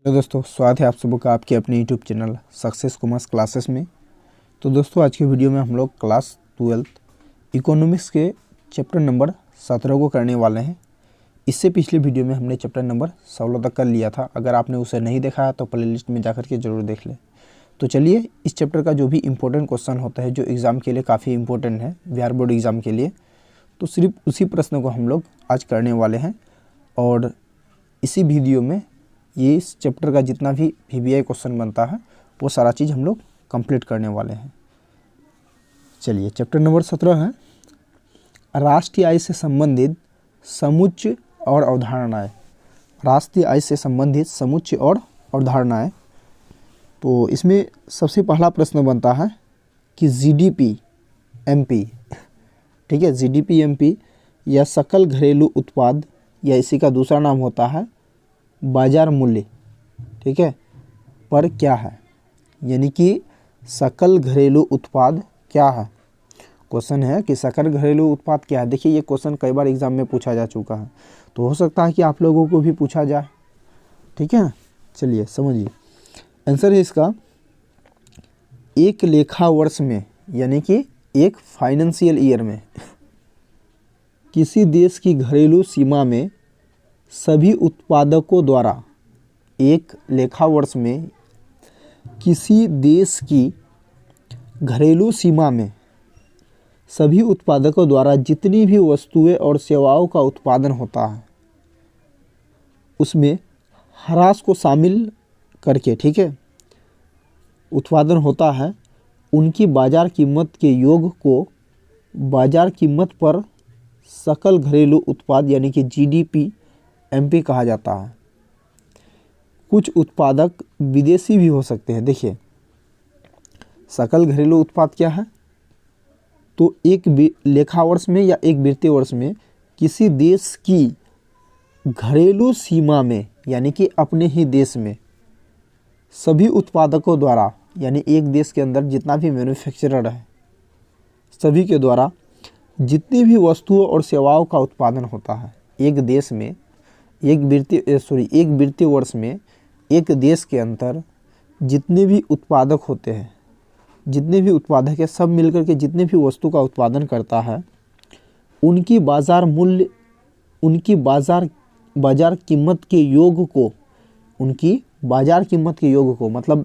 Hello दोस्तों, स्वागत है आप सबों का आपके अपने YouTube channel success commerce classes में। तो दोस्तों, आज की वीडियो में हम लोग क्लास 12 इकोनॉमिक्स के चैप्टर नंबर 17 को करने वाले हैं। इससे पिछले वीडियो में हमने चैप्टर नंबर 16 तक कर लिया था। अगर आपने उसे नहीं देखा है तो प्लेलिस्ट में जाकर के ज़रूर देख लें। तो चलिए, इस चैप्टर का जो भी इम्पोर्टेंट क्वेश्चन होता है, जो एग्ज़ाम के लिए काफ़ी इंपॉर्टेंट है, बिहार बोर्ड एग्ज़ाम के लिए, तो सिर्फ उसी प्रश्न को हम लोग आज करने वाले हैं। और इसी वीडियो में ये इस चैप्टर का जितना भी VBI क्वेश्चन बनता है वो सारा चीज़ हम लोग कंप्लीट करने वाले हैं। चलिए, चैप्टर नंबर 17 है राष्ट्रीय आय से संबंधित समुच्चय और अवधारणाएं। राष्ट्रीय आय से संबंधित समुच्चय और अवधारणाएं। तो इसमें सबसे पहला प्रश्न बनता है कि GDP MP, ठीक है, GDP MP या सकल घरेलू उत्पाद, या इसी का दूसरा नाम होता है बाजार मूल्य, ठीक है, पर क्या है, यानी कि सकल घरेलू उत्पाद क्या है। क्वेश्चन है कि सकल घरेलू उत्पाद क्या है। देखिए, ये क्वेश्चन कई बार एग्जाम में पूछा जा चुका है, तो हो सकता है कि आप लोगों को भी पूछा जाए, ठीक है। चलिए समझिए, आंसर है इसका, एक लेखा वर्ष में, यानी कि एक फाइनेंशियल ईयर में किसी देश की घरेलू सीमा में सभी उत्पादकों द्वारा, एक लेखा वर्ष में किसी देश की घरेलू सीमा में सभी उत्पादकों द्वारा जितनी भी वस्तुएं और सेवाओं का उत्पादन होता है उसमें ह्रास को शामिल करके, ठीक है, उत्पादन होता है, उनकी बाजार कीमत के योग को बाजार कीमत पर सकल घरेलू उत्पाद यानी कि GDP MP कहा जाता है। कुछ उत्पादक विदेशी भी हो सकते हैं। देखिए, सकल घरेलू उत्पाद क्या है, तो एक लेखा वर्ष में या एक वित्तीय वर्ष में किसी देश की घरेलू सीमा में, यानी कि अपने ही देश में सभी उत्पादकों द्वारा, यानी एक देश के अंदर जितना भी मैन्युफैक्चरर है सभी के द्वारा जितनी भी वस्तुओं और सेवाओं का उत्पादन होता है एक देश में, एक वित्तीय वर्ष में एक देश के अंदर जितने भी उत्पादक होते हैं, जितने भी उत्पादक है, सब मिलकर के जितने भी वस्तु का उत्पादन करता है, उनकी बाजार मूल्य, उनकी बाजार कीमत के योग को, उनकी बाजार कीमत के योग को, मतलब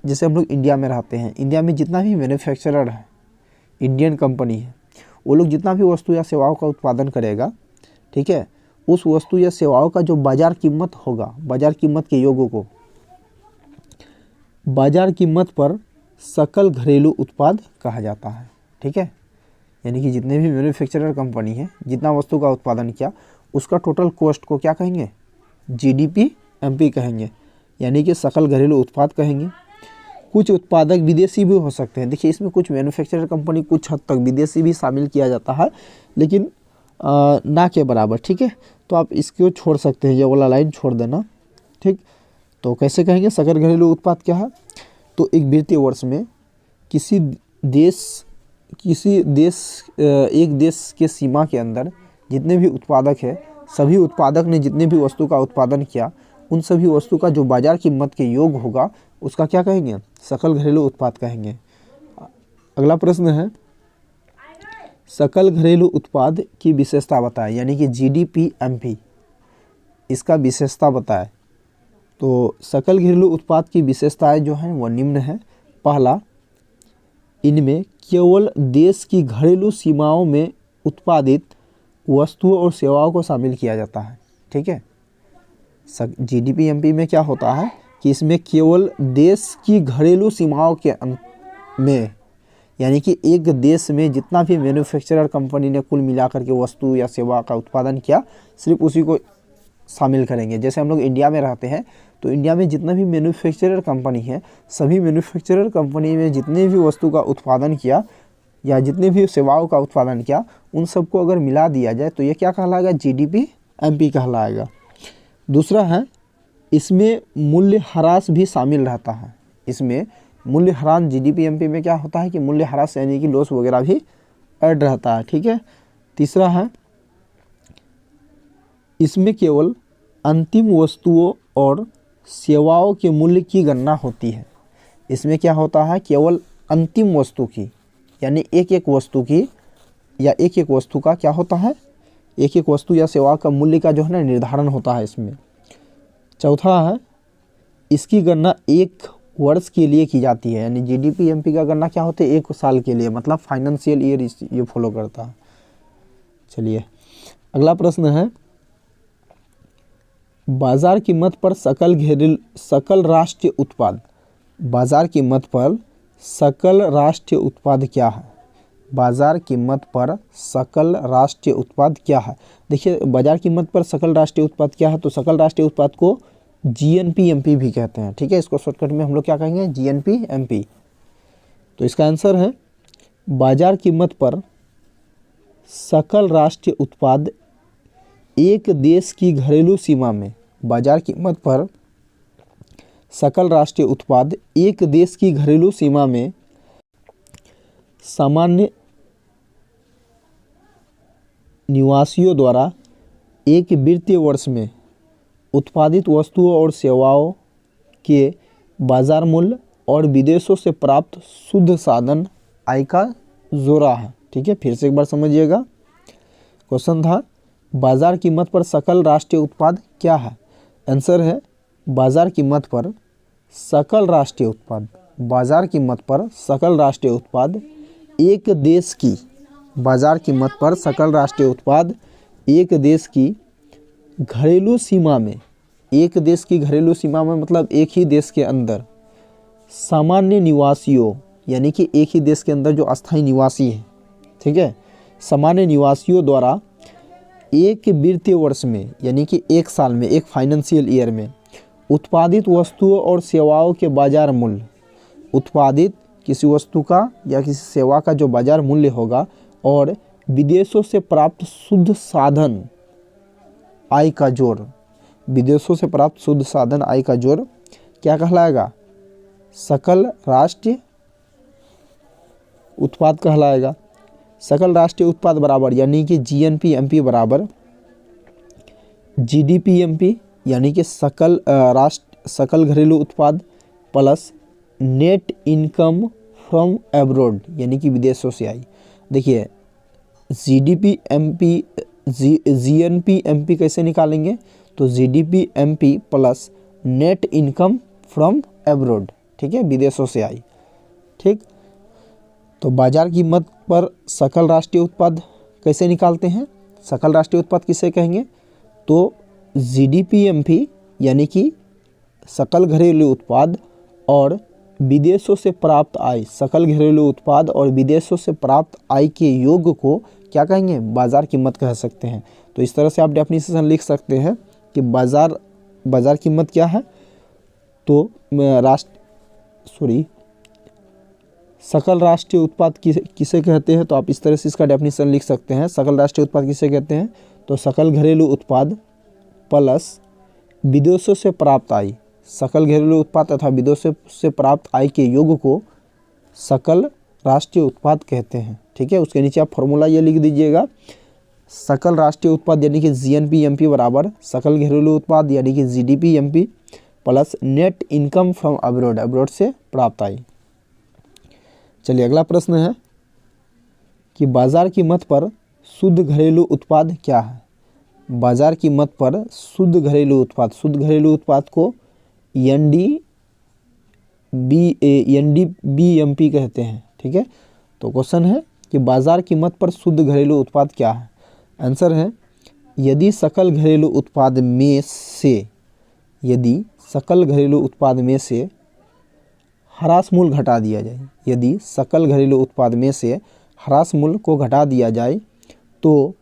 जैसे हम लोग इंडिया में रहते हैं, इंडिया में जितना भी मैन्युफैक्चरर है, इंडियन कंपनी है, वो लोग जितना भी वस्तु या सेवाओं का उत्पादन करेगा, ठीक है, उस वस्तु या सेवाओं का जो बाजार कीमत होगा, बाजार कीमत के योगों को बाजार कीमत पर सकल घरेलू उत्पाद कहा जाता है, ठीक है। यानी कि जितने भी मैन्युफैक्चरर कंपनी है, जितना वस्तु का उत्पादन किया, उसका टोटल कॉस्ट को क्या कहेंगे, GDP MP कहेंगे, यानी कि सकल घरेलू उत्पाद कहेंगे। कुछ उत्पादक विदेशी भी हो सकते हैं। देखिए, इसमें कुछ मैन्युफैक्चरर कंपनी, कुछ हद तक विदेशी भी शामिल किया जाता है, लेकिन ना के बराबर, ठीक है। तो आप इसको छोड़ सकते हैं, ये वाला लाइन छोड़ देना, ठीक। तो कैसे कहेंगे सकल घरेलू उत्पाद क्या है, तो एक वित्तीय वर्ष में एक देश के सीमा के अंदर जितने भी उत्पादक है, सभी उत्पादक ने जितने भी वस्तु का उत्पादन किया, उन सभी वस्तु का जो बाजार कीमत के योग होगा उसका क्या कहेंगे, सकल घरेलू उत्पाद कहेंगे। अगला प्रश्न है, सकल घरेलू उत्पाद की विशेषता बताएं, यानी कि GDP MP, इसका विशेषता बताएं। तो सकल घरेलू उत्पाद की विशेषताएं जो हैं वो निम्न है। पहला, इनमें केवल देश की घरेलू सीमाओं में उत्पादित वस्तुओं और सेवाओं को शामिल किया जाता है, ठीक है। GDP MP में क्या होता है कि इसमें केवल देश की घरेलू सीमाओं के में, यानी कि एक देश में जितना भी मैन्युफैक्चरर कंपनी ने कुल मिलाकर के वस्तु या सेवा का उत्पादन किया, सिर्फ उसी को शामिल करेंगे। जैसे हम लोग इंडिया में रहते हैं, तो इंडिया में जितना भी मैन्युफैक्चरर कंपनी है, सभी मैन्युफैक्चरर कंपनी में जितने भी वस्तु का उत्पादन किया या जितने भी सेवाओं का उत्पादन किया, उन सबको अगर मिला दिया जाए तो ये क्या कहलाएगा, GDP MP कहलाएगा। दूसरा है, इसमें मूल्य ह्रास भी शामिल रहता है। इसमें मूल्य ह्रास GDP MP में क्या होता है कि मूल्य ह्रास यानी कि लॉस वगैरह भी ऐड रहता है, ठीक है। तीसरा है, इसमें केवल अंतिम वस्तुओं और सेवाओं के मूल्य की गणना होती है। इसमें क्या होता है, केवल अंतिम वस्तु की, यानी एक एक वस्तु की या एक एक वस्तु का क्या होता है, एक एक वस्तु या सेवा का मूल्य का जो है ना निर्धारण होता है इसमें। चौथा है, इसकी गणना एक वर्ष के लिए की जाती है, यानी जीडीपी एमपी का गणना क्या होता है, एक साल के लिए, मतलब फाइनेंशियल ईयर ये फॉलो करता है। चलिए अगला प्रश्न है, बाजार कीमत पर सकल राष्ट्रीय उत्पाद, बाजार कीमत पर सकल राष्ट्रीय उत्पाद क्या है? बाजार कीमत पर सकल राष्ट्रीय उत्पाद क्या है? देखिए बाजार कीमत पर सकल राष्ट्रीय उत्पाद क्या है, तो सकल राष्ट्रीय उत्पाद को जीएनपीएमपी भी कहते हैं। ठीक है, इसको शॉर्टकट में हम लोग क्या कहेंगे, जीएनपीएमपी। तो इसका आंसर है, बाजार कीमत पर सकल राष्ट्रीय उत्पाद एक देश की घरेलू सीमा में, बाजार कीमत पर सकल राष्ट्रीय उत्पाद एक देश की घरेलू सीमा में सामान्य निवासियों द्वारा एक वित्तीय वर्ष में उत्पादित वस्तुओं और सेवाओं के बाजार मूल्य और विदेशों से प्राप्त शुद्ध साधन आय का जोड़ा है। ठीक है, फिर से एक बार समझिएगा। क्वेश्चन था, बाजार कीमत पर सकल राष्ट्रीय उत्पाद क्या है? आंसर है, बाजार कीमत पर सकल राष्ट्रीय उत्पाद, बाजार कीमत पर सकल राष्ट्रीय उत्पाद एक देश की, बाजार कीमत पर सकल राष्ट्रीय उत्पाद एक देश की घरेलू सीमा में, एक देश की घरेलू सीमा में मतलब एक ही देश के अंदर सामान्य निवासियों, यानी कि एक ही देश के अंदर जो अस्थायी निवासी है, ठीक है, सामान्य निवासियों द्वारा एक वित्तीय वर्ष में, यानी कि एक साल में, एक फाइनेंशियल ईयर में उत्पादित वस्तुओं और सेवाओं के बाजार मूल्य, उत्पादित किसी वस्तु का या किसी सेवा का जो बाजार मूल्य होगा और विदेशों से प्राप्त शुद्ध साधन आय का जोड़, विदेशों से प्राप्त शुद्ध साधन आय का जोड़ क्या कहलाएगा, सकल राष्ट्रीय उत्पाद कहलाएगा। सकल राष्ट्रीय उत्पाद बराबर, यानी कि जीएनपीएमपी बराबर जीडीपीएमपी, यानी कि सकल घरेलू उत्पाद plus net income from abroad, यानी कि विदेशों से आई। देखिए जीएनपीएमपी कैसे निकालेंगे, तो जीडीपीएमपी plus net income from abroad, ठीक है, विदेशों से आई। ठीक, तो बाजार कीमत पर सकल राष्ट्रीय उत्पाद कैसे निकालते हैं, सकल राष्ट्रीय उत्पाद किसे कहेंगे, तो जीडीपीएमपी यानी कि सकल घरेलू उत्पाद और विदेशों से प्राप्त आय, सकल घरेलू उत्पाद और विदेशों से प्राप्त आय के योग को क्या कहेंगे, बाजार कीमत कह सकते हैं। तो इस तरह से आप डेफिनेशन लिख सकते हैं कि बाजार कीमत क्या है, तो सकल राष्ट्रीय उत्पाद किसे कहते हैं, तो आप इस तरह से इसका डेफिनेशन लिख सकते हैं। सकल राष्ट्रीय उत्पाद किसे कहते हैं, तो सकल घरेलू उत्पाद प्लस विदेशों से प्राप्त आय, सकल घरेलू उत्पाद तथा विदेशों से प्राप्त आय के योग को सकल राष्ट्रीय उत्पाद कहते हैं। ठीक है, उसके नीचे आप फॉर्मूला ये लिख दीजिएगा, सकल राष्ट्रीय उत्पाद यानी कि जीएनपीएमपी बराबर सकल घरेलू उत्पाद यानी कि जीडीपीएमपी plus net income from abroad, abroad से प्राप्त आय। चलिए अगला प्रश्न है कि बाजार कीमत पर शुद्ध घरेलू उत्पाद क्या है? बाजार कीमत पर शुद्ध घरेलू उत्पाद, शुद्ध घरेलू उत्पाद को एनडीबीएमपी कहते हैं। ठीक है, तो क्वेश्चन है कि बाजार कीमत पर शुद्ध घरेलू उत्पाद क्या है? आंसर है, यदि सकल घरेलू उत्पाद में से, यदि सकल घरेलू उत्पाद में से ह्रास मूल्य घटा दिया जाए, यदि सकल घरेलू उत्पाद में से ह्रास मूल्य को घटा दिया जाए तो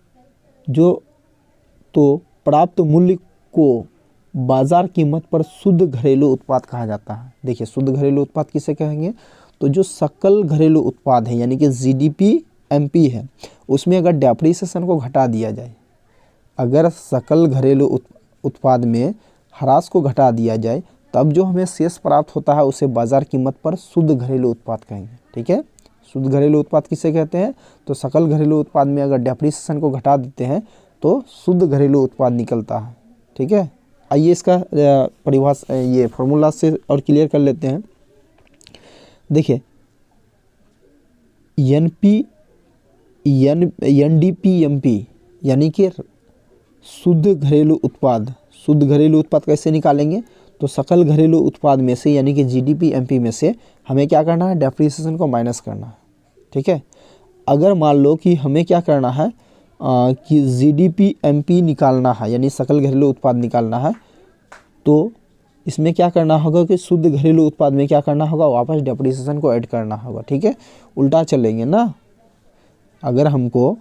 प्राप्त मूल्य को बाजार कीमत पर शुद्ध घरेलू उत्पाद कहा जाता है। देखिए शुद्ध घरेलू उत्पाद किसे कहेंगे, तो जो सकल घरेलू उत्पाद है यानी कि जीडीपीएमपी है, उसमें अगर डेप्रिसिएशन को घटा दिया जाए, अगर सकल घरेलू उत्पाद में ह्रास को घटा दिया जाए तब जो हमें शेष प्राप्त होता है उसे बाजार कीमत पर शुद्ध घरेलू उत्पाद कहेंगे। ठीक है, शुद्ध घरेलू उत्पाद किसे कहते हैं, तो सकल घरेलू उत्पाद में अगर डेप्रिसिएशन को घटा देते हैं तो शुद्ध घरेलू उत्पाद निकलता है। ठीक है, आइए इसका परिभाषा ये फॉर्मूला से और क्लियर कर लेते हैं। देखिए NDP-MP यानी कि शुद्ध घरेलू उत्पाद। शुद्ध घरेलू उत्पाद कैसे निकालेंगे? तो सकल घरेलू उत्पाद में से यानी कि GDP-MP में से हमें क्या करना है? डेप्रिसिएशन को माइनस करना है। ठीक है, अगर मान लो कि हमें क्या करना है कि GDP-MP निकालना है यानी सकल घरेलू उत्पाद निकालना है, तो इसमें क्या करना होगा कि शुद्ध घरेलू उत्पाद में क्या करना होगा? वापस डेप्रिसिएशन को ऐड करना होगा। ठीक है, उल्टा चलेंगे ना। अगर हमको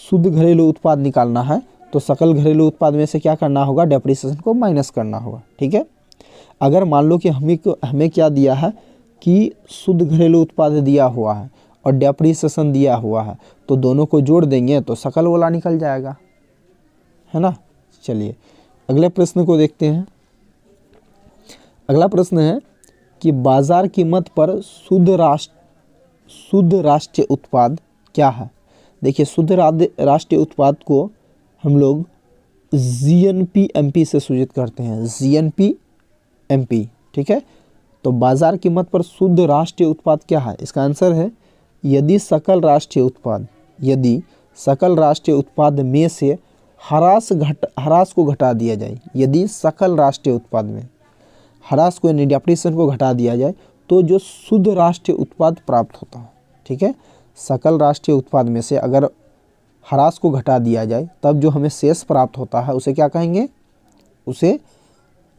शुद्ध घरेलू उत्पाद निकालना है तो सकल घरेलू उत्पाद में से क्या करना होगा? डेप्रिसिएशन को माइनस करना होगा। ठीक है, अगर मान लो कि हमें क्या दिया है कि शुद्ध घरेलू उत्पाद दिया हुआ है और डेप्रिसिएशन दिया हुआ है, तो दोनों को जोड़ देंगे तो सकल वाला निकल जाएगा, है ना। चलिए अगले प्रश्न को देखते हैं। अगला प्रश्न है कि बाजार कीमत पर शुद्ध राष्ट्रीय उत्पाद क्या है? देखिए शुद्ध राष्ट्रीय उत्पाद को हम लोग GNP-MP से सूचित करते हैं, GNP-MP। ठीक है, तो बाजार कीमत पर शुद्ध राष्ट्रीय उत्पाद क्या है? इसका आंसर है यदि सकल राष्ट्रीय उत्पाद में से ह्रास को घटा दिया जाए। यदि सकल राष्ट्रीय उत्पाद में ह्रास को यानी डेप्रिसिएशन को घटा दिया जाए तो जो शुद्ध राष्ट्रीय उत्पाद प्राप्त होता है। ठीक है, सकल राष्ट्रीय उत्पाद में से अगर ह्रास को घटा दिया जाए तब जो हमें शेष प्राप्त होता है उसे क्या कहेंगे? उसे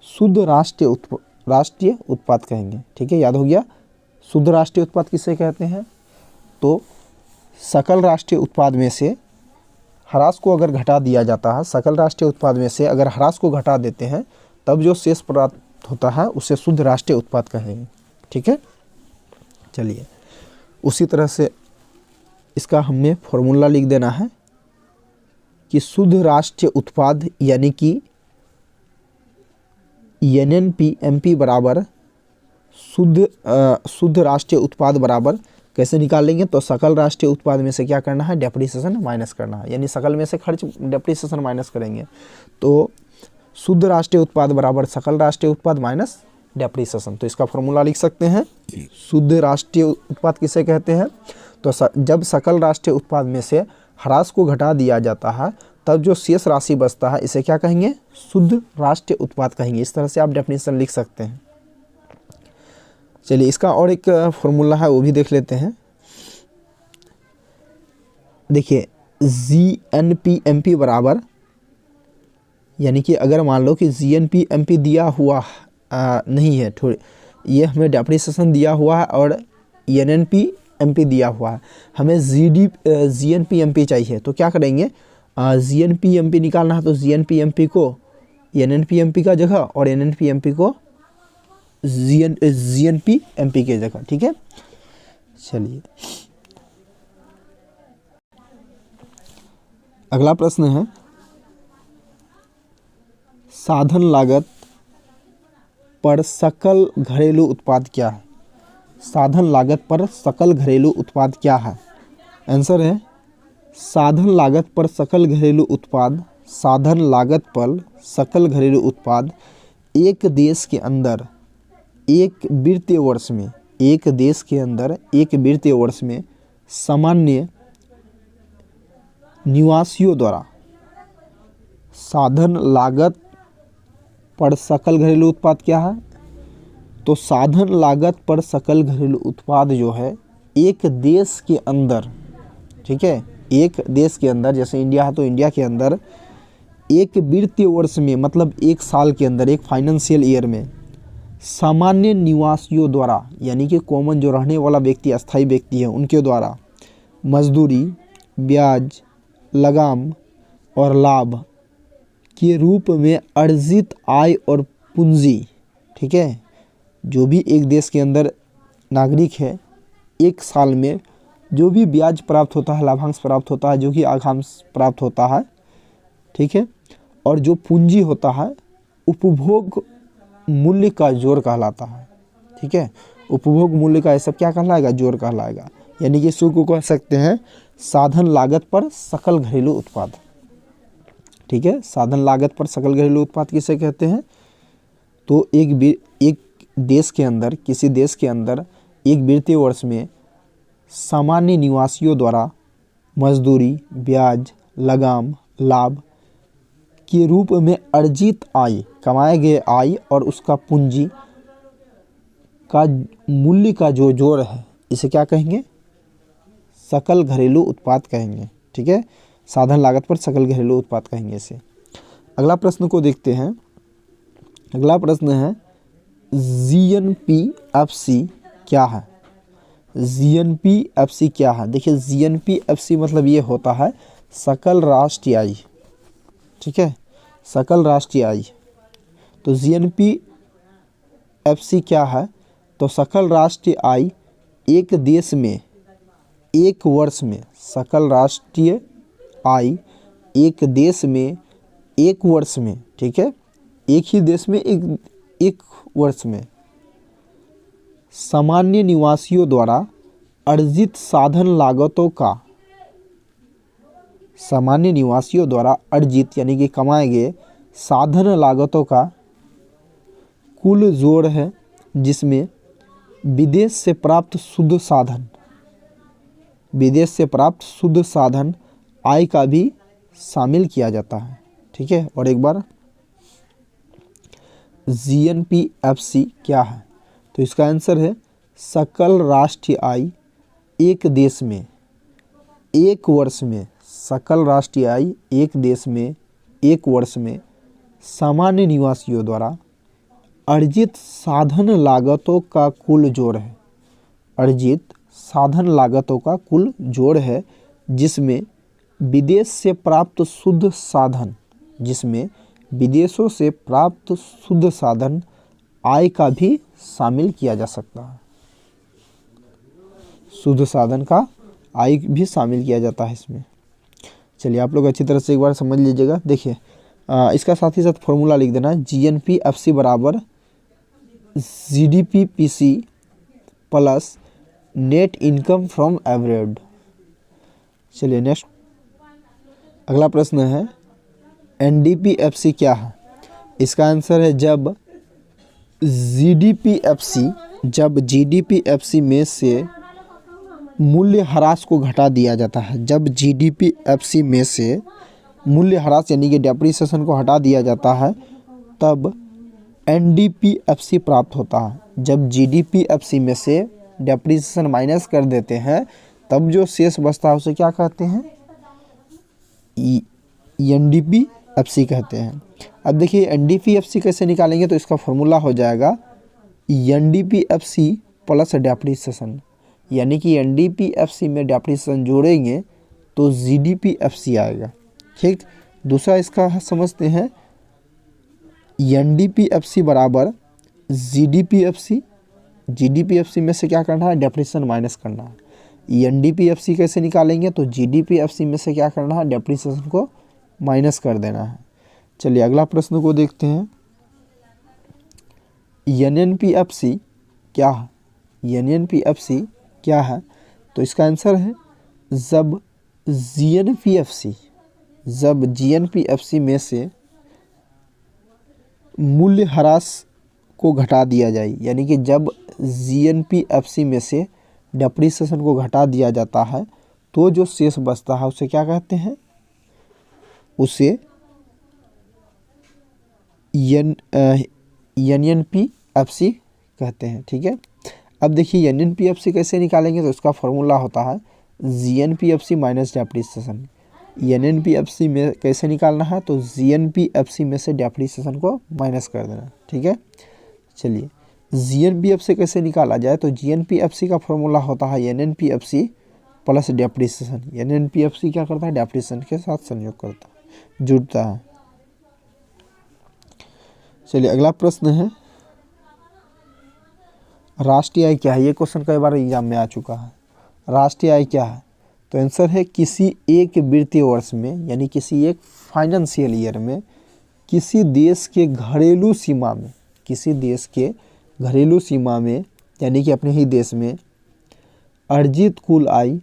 शुद्ध राष्ट्रीय उत्पाद कहेंगे। ठीक है, याद हो गया। शुद्ध राष्ट्रीय उत्पाद किसे कहते हैं? तो सकल राष्ट्रीय उत्पाद में से ह्रास को अगर घटा दिया जाता है, सकल राष्ट्रीय उत्पाद में से अगर ह्रास को घटा देते हैं तब जो शेष प्राप्त होता है उसे शुद्ध राष्ट्रीय उत्पाद कहेंगे। ठीक है, चलिए उसी तरह से इसका हमें फॉर्मूला लिख देना है कि शुद्ध राष्ट्रीय उत्पाद यानी कि NNP-MP बराबर शुद्ध राष्ट्रीय उत्पाद बराबर कैसे निकालेंगे? तो सकल राष्ट्रीय उत्पाद में से क्या करना है? डेप्रिसिएशन माइनस करना है, यानी सकल में से खर्च डेप्रिसिएशन माइनस करेंगे तो शुद्ध राष्ट्रीय उत्पाद बराबर सकल राष्ट्रीय उत्पाद माइनस डेप्रिसिएशन। तो इसका फॉर्मूला लिख सकते हैं। शुद्ध राष्ट्रीय उत्पाद किसे कहते हैं? तो जब सकल राष्ट्रीय उत्पाद में से ह्रास को घटा दिया जाता है तब जो शेष राशि बचता है इसे क्या कहेंगे? शुद्ध राष्ट्रीय उत्पाद कहेंगे। इस तरह से आप डेफिनेशन लिख सकते हैं। चलिए इसका और एक फॉर्मूला है वो भी देख लेते हैं। देखिए GNP-MP बराबर यानी कि अगर मान लो कि GNP-MP दिया हुआ नहीं है, थोड़ी ये हमें डेप्रिसिएशन दिया हुआ है और NNP-MP दिया हुआ है, हमें GNP-MP चाहिए, तो क्या करेंगे? GNP-MP निकालना है तो GNP-MP को NNP-MP का जगह और NNP-MP को GNP-MP के जगह। ठीक है, चलिए अगला प्रश्न है साधन लागत पर सकल घरेलू उत्पाद क्या है? साधन लागत पर सकल घरेलू उत्पाद क्या है? आंसर है साधन लागत पर सकल घरेलू उत्पाद। साधन लागत पर सकल घरेलू उत्पाद एक देश के अंदर एक वित्तीय वर्ष में सामान्य निवासियों द्वारा साधन लागत पर सकल घरेलू उत्पाद क्या है? तो साधन लागत पर सकल घरेलू उत्पाद जो है एक देश के अंदर, ठीक है, एक देश के अंदर, जैसे इंडिया है तो इंडिया के अंदर एक वित्तीय वर्ष में मतलब एक साल के अंदर, एक फाइनेंशियल ईयर में सामान्य निवासियों द्वारा यानी कि कॉमन जो रहने वाला व्यक्ति, अस्थायी व्यक्ति है, उनके द्वारा मजदूरी, ब्याज, लगाम और लाभ के रूप में अर्जित आय और पूंजी, ठीक है, जो भी एक देश के अंदर नागरिक है एक साल में जो भी ब्याज प्राप्त होता है, लाभांश प्राप्त होता है, जो कि आघांश प्राप्त होता है, ठीक है, और जो पूंजी होता है उपभोग मूल्य का जोड़ कहलाता है। ठीक है, उपभोग मूल्य का ये सब क्या कहलाएगा? जोड़ कहलाएगा। यानी कि इसको कह सकते हैं साधन लागत पर सकल घरेलू उत्पाद। ठीक है। साधन लागत पर सकल घरेलू उत्पाद किसे कहते हैं? तो एक देश के अंदर, किसी देश के अंदर एक वित्तीय वर्ष में सामान्य निवासियों द्वारा मजदूरी, ब्याज, लगाम, लाभ के रूप में अर्जित आय, कमाए गए आय और उसका पूंजी का मूल्य का जो जोड़ है, इसे क्या कहेंगे? सकल घरेलू उत्पाद कहेंगे, ठीक है। साधन लागत पर सकल घरेलू उत्पाद कहेंगे इसे। अगला प्रश्न को देखते हैं। अगला प्रश्न है जीएनपीएफसी क्या है? जीएनपीएफसी क्या है? देखिए जीएनपीएफसी मतलब ये होता है सकल राष्ट्रीय आय, ठीक है, सकल राष्ट्रीय आय। तो जीएनपीएफसी क्या है? तो सकल राष्ट्रीय आय एक देश में एक वर्ष में, सकल राष्ट्रीय आय एक देश में एक वर्ष में, ठीक है, एक ही देश में एक वर्ष में सामान्य निवासियों द्वारा अर्जित साधन लागतों का, सामान्य निवासियों द्वारा अर्जित यानी कि कमाए गए साधन लागतों का कुल जोड़ है, जिसमें विदेश से प्राप्त शुद्ध साधन, विदेश से प्राप्त शुद्ध साधन आय का भी शामिल किया जाता है, ठीक है। और एक बार जीएनपीएफसी क्या है? तो इसका आंसर है सकल राष्ट्रीय आय एक देश में एक वर्ष में, सकल राष्ट्रीय आय एक देश में एक वर्ष में सामान्य निवासियों द्वारा अर्जित साधन लागतों का कुल जोड़ है, अर्जित साधन लागतों का कुल जोड़ है, जिसमें विदेश से प्राप्त शुद्ध साधन, जिसमें विदेशों से प्राप्त शुद्ध साधन आय का भी शामिल किया जा सकता है, शुद्ध साधन का आय भी शामिल किया जाता है इसमें। चलिए आप लोग अच्छी तरह से एक बार समझ लीजिएगा। देखिए इसका साथ ही साथ फॉर्मूला लिख देना, जीएनपीएफसी बराबर GDPPC plus net income from abroad. चलिए नेक्स्ट अगला प्रश्न है एनडीपीएफसी क्या है? इसका आंसर है जब जीडीपीएफसी में से मूल्य ह्रास को घटा दिया जाता है, जब जीडीपीएफसी में से मूल्य ह्रास यानी कि डेप्रिसिएशन को हटा दिया जाता है, तब एनडीपीएफसी प्राप्त होता है। जब जीडीपीएफसी में से डेप्रिसिएशन माइनस कर देते हैं, तब जो शेष बचता है उसे क्या कहते हैं? एनडीपीएफसी कहते हैं। अब देखिए एनडीपीएफसी कैसे निकालेंगे? तो इसका फॉर्मूला हो जाएगा एनडीपीएफसी प्लस डेप्रिसिएशन, यानी कि एनडीपीएफसी में डेप्रिसिएशन जोड़ेंगे तो जीडीपीएफसी आएगा, ठीक। दूसरा इसका समझते हैं एनडीपीएफसी बराबर जीडीपीएफसी, जीडीपीएफसी में से क्या करना है? डेप्रिसिएशन माइनस करना है। एनडीपीएफसी कैसे निकालेंगे? तो जीडीपीएफसी में से क्या करना है? डेप्रिसिएशन को माइनस कर देना है। चलिए अगला प्रश्न को देखते हैं, एनएनपीएफसी क्या है? एनएनपीएफसी क्या है? तो इसका आंसर है जब जीएनपीएफसी में से मूल्य ह्रास को घटा दिया जाए, यानी कि जब जीएनपीएफसी में से डेप्रिसिएशन को घटा दिया जाता है तो जो शेष बचता है उसे क्या कहते हैं? उसे एनएनपीएफसी कहते हैं, ठीक है। अब देखिए एनएनपीएफसी कैसे निकालेंगे? तो इसका फॉर्मूला होता है जीएनपीएफसी माइनस डेप्रिसिएशन। एनएनपीएफसी में कैसे निकालना है? तो जीएनपीएफसी में से डेप्रिसिएशन को माइनस कर देना, ठीक है। चलिए जीएनपीएफसी कैसे निकाला जाए? तो जीएनपीएफसी का फॉर्मूला होता है एनएनपीएफसी प्लस डेप्रिसिएशन। एनएनपीएफसी क्या करता है? डेप्रिसिएशन के साथ संयोग करता है, जुड़ता है। चलिए अगला प्रश्न है राष्ट्रीय आय क्या है? ये क्वेश्चन कई बार एग्जाम में आ चुका है। राष्ट्रीय आय क्या है? तो आंसर है किसी एक वित्तीय वर्ष में, यानी किसी एक फाइनेंशियल ईयर में, किसी देश के घरेलू सीमा में, किसी देश के घरेलू सीमा में यानी कि अपने ही देश में अर्जित कुल आय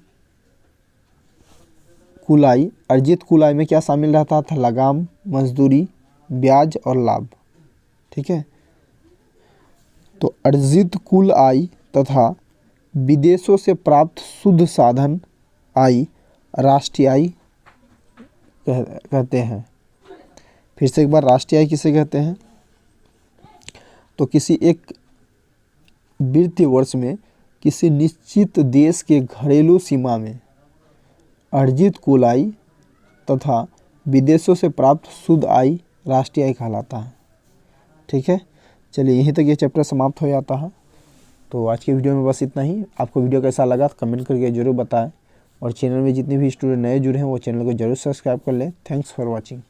कुल आय, अर्जित कुल आय में क्या शामिल रहता था? लगाम, मजदूरी, ब्याज और लाभ। ठीक है, तो अर्जित कुल आय तथा विदेशों से प्राप्त शुद्ध साधन आय राष्ट्रीय आय कहते हैं। फिर से एक बार, राष्ट्रीय आय किसे कहते हैं? तो किसी एक वित्तीय वर्ष में किसी निश्चित देश के घरेलू सीमा में अर्जित कुल आय तथा विदेशों से प्राप्त शुद्ध आय राष्ट्रीय आय कहलाता है। ठीक है, चलिए यहीं तक ये चैप्टर समाप्त हो जाता है। तो आज की वीडियो में बस इतना ही। आपको वीडियो कैसा लगा तो कमेंट करके जरूर बताएं, और चैनल में जितने भी स्टूडेंट नए जुड़े हैं वो चैनल को जरूर सब्सक्राइब कर लें। Thanks for watching.